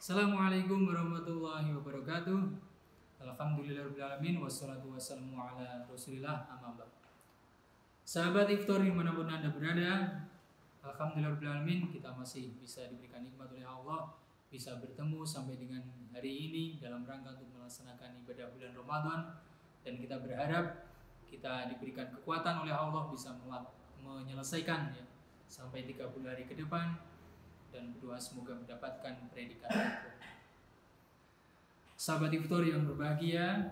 Assalamualaikum warahmatullahi wabarakatuh. Alhamdulillahirrahmanirrahim. Wassalatu wassalamu ala rasulillah amma ba'd. Sahabat iftar dimanapun anda berada, alhamdulillahirrahmanirrahim, kita masih bisa diberikan nikmat oleh Allah, bisa bertemu sampai dengan hari ini dalam rangka untuk melaksanakan ibadah bulan Ramadan. Dan kita berharap kita diberikan kekuatan oleh Allah bisa menyelesaikan sampai 30 hari ke depan, dan berdoa semoga mendapatkan predikat itu. Sahabat iftar yang berbahagia,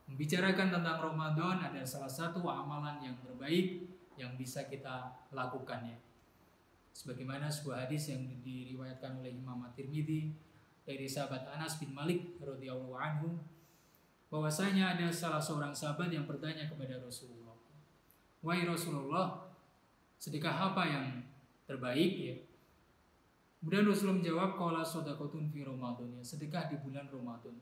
membicarakan tentang Ramadan adalah salah satu amalan yang terbaik yang bisa kita lakukan ya. Sebagaimana sebuah hadis yang diriwayatkan oleh Imam At-Tirmidzi dari sahabat Anas bin Malik radhiyallahu anhu, bahwasanya ada salah seorang sahabat yang bertanya kepada Rasulullah, "Wahai Rasulullah, sedekah apa yang terbaik ya?" Kemudian Rasulullah menjawab, "Qala shadaqatun fi Ramadan," ya, sedekah di bulan Ramadan.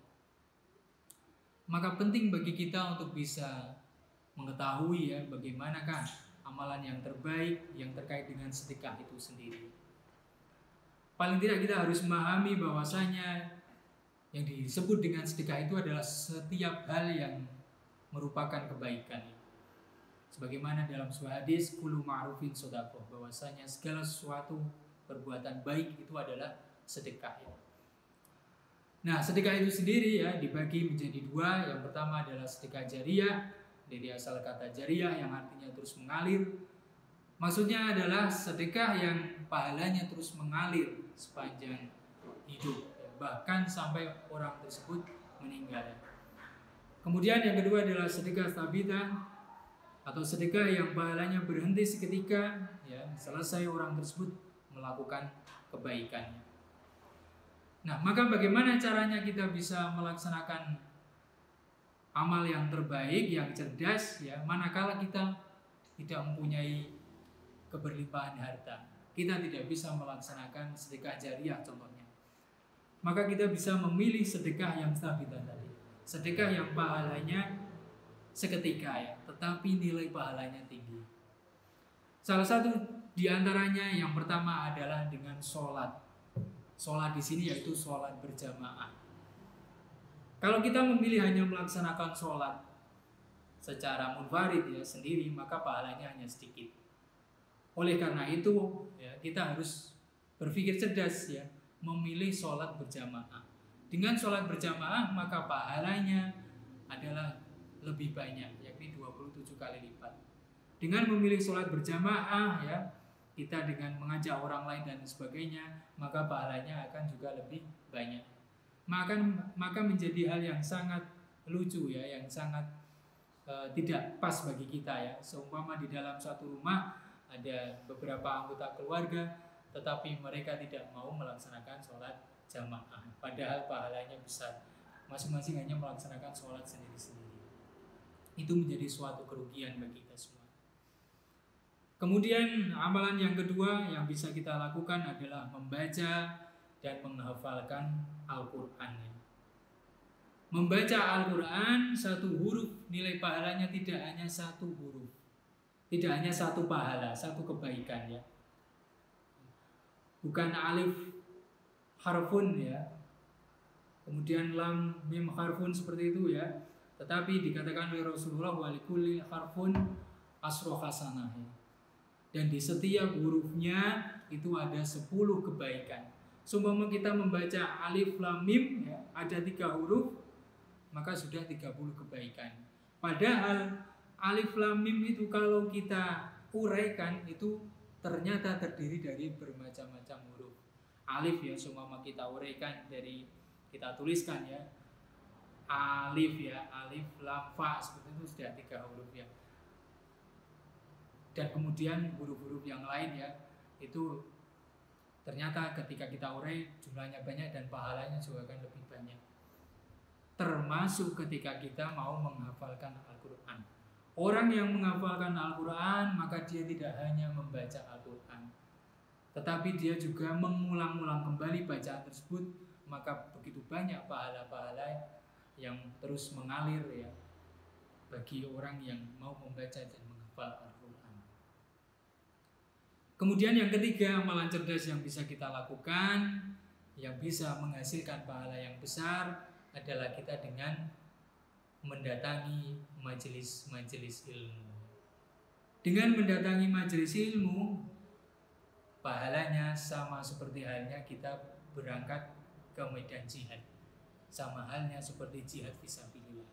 Maka penting bagi kita untuk bisa mengetahui ya bagaimanakah amalan yang terbaik yang terkait dengan sedekah itu sendiri. Paling tidak kita harus memahami bahwasanya yang disebut dengan sedekah itu adalah setiap hal yang merupakan kebaikan. Sebagaimana dalam sebuah hadis, kullu ma'rufin shadaqah, bahwasanya segala sesuatu perbuatan baik itu adalah sedekah ya. Nah, sedekah itu sendiri ya dibagi menjadi dua. Yang pertama adalah sedekah jariyah, dari asal kata jariyah yang artinya terus mengalir. Maksudnya adalah sedekah yang pahalanya terus mengalir sepanjang hidup ya, bahkan sampai orang tersebut meninggal. Kemudian yang kedua adalah sedekah tsabitah atau sedekah yang pahalanya berhenti seketika ya, selesai orang tersebut melakukan kebaikannya. Nah, maka bagaimana caranya kita bisa melaksanakan amal yang terbaik, yang cerdas ya, manakala kita tidak mempunyai keberlimpahan harta. Kita tidak bisa melaksanakan sedekah jariyah contohnya. Maka kita bisa memilih sedekah yang tsabitah tadi. Sedekah yang pahalanya seketika ya, tetapi nilai pahalanya tinggi. Salah satu di antaranya yang pertama adalah dengan sholat. Sholat di sini yaitu sholat berjamaah. Kalau kita memilih hanya melaksanakan sholat secara munfarid ya sendiri, maka pahalanya hanya sedikit. Oleh karena itu ya, kita harus berpikir cerdas ya, memilih sholat berjamaah. Dengan sholat berjamaah maka pahalanya adalah lebih banyak, yakni 27 kali lipat. Dengan memilih sholat berjamaah ya, kita dengan mengajak orang lain dan sebagainya, maka pahalanya akan juga lebih banyak. Maka menjadi hal yang sangat lucu ya, yang sangat tidak pas bagi kita ya. Seumpama di dalam satu rumah ada beberapa anggota keluarga, tetapi mereka tidak mau melaksanakan sholat jamaah, padahal pahalanya besar. Masing-masing hanya melaksanakan sholat sendiri-sendiri. Itu menjadi suatu kerugian bagi kita semua. Kemudian amalan yang kedua yang bisa kita lakukan adalah membaca dan menghafalkan Al-Quran. Membaca Al-Quran satu huruf nilai pahalanya tidak hanya satu huruf, tidak hanya satu pahala, satu kebaikan ya. Bukan alif harfun ya, kemudian lam mim harfun seperti itu ya, tetapi dikatakan oleh Rasulullah walikulli harfun asro hasanah ya. Dan di setiap hurufnya itu ada 10 kebaikan. Seumpama kita membaca alif lam mim ya, ada 3 huruf, maka sudah 30 kebaikan. Padahal alif lam mim itu kalau kita uraikan itu ternyata terdiri dari bermacam-macam huruf. Alif ya, seumpama kita uraikan dari, kita tuliskan ya, alif ya, alif lam fa, seperti itu sudah 3 huruf ya. Dan kemudian huruf-huruf yang lain ya, itu ternyata ketika kita urai jumlahnya banyak dan pahalanya juga akan lebih banyak. Termasuk ketika kita mau menghafalkan Al-Quran. Orang yang menghafalkan Al-Quran maka dia tidak hanya membaca Al-Quran, tetapi dia juga mengulang-ulang kembali bacaan tersebut. Maka begitu banyak pahala-pahala yang terus mengalir ya bagi orang yang mau membaca dan menghafal Al-Quran. Kemudian yang ketiga, amalan cerdas yang bisa kita lakukan yang bisa menghasilkan pahala yang besar adalah kita dengan mendatangi majelis-majelis ilmu. Dengan mendatangi majelis ilmu, pahalanya sama seperti halnya kita berangkat ke medan jihad. Sama halnya seperti jihad fisabilillah.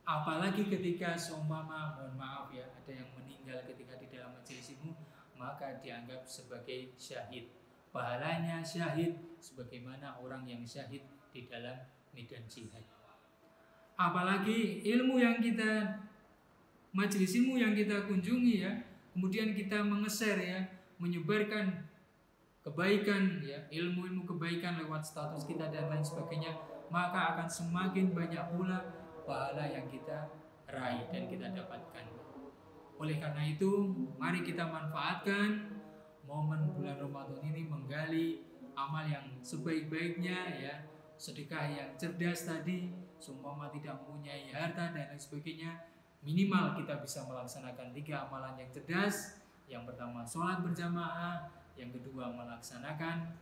Apalagi ketika seumpama, mohon maaf ya, ada yang meninggal ketika di dalam majelis ilmu, maka dianggap sebagai syahid. Pahalanya syahid sebagaimana orang yang syahid di dalam medan jihad. Apalagi ilmu yang kita, majelis ilmu yang kita kunjungi ya, kemudian kita mengeser ya, menyebarkan kebaikan ya, ilmu-ilmu kebaikan lewat status kita dan lain sebagainya, maka akan semakin banyak pula pahala yang kita raih dan kita dapatkan. Oleh karena itu, mari kita manfaatkan momen bulan Ramadan ini menggali amal yang sebaik-baiknya ya, sedekah yang cerdas tadi, seumpama tidak mempunyai harta dan lain sebagainya, minimal kita bisa melaksanakan 3 amalan yang cerdas. Yang pertama sholat berjamaah, yang kedua melaksanakan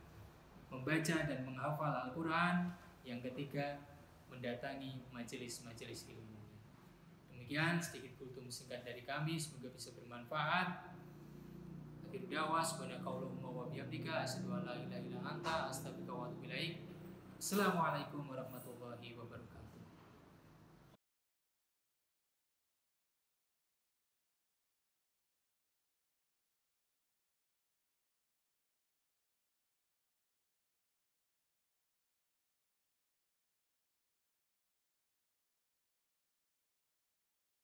membaca dan menghafal Al-Quran, yang ketiga mendatangi majelis-majelis ilmu. Demikian sedikit kultum singkat dari kami, semoga bisa bermanfaat. Akhir dakwah, subhanakallahumma wa bihamdika, asyhadu an la ilaha illa anta, astaghfiruka wa atubu ilaik. Assalamualaikum warahmatullahi wabarakatuh.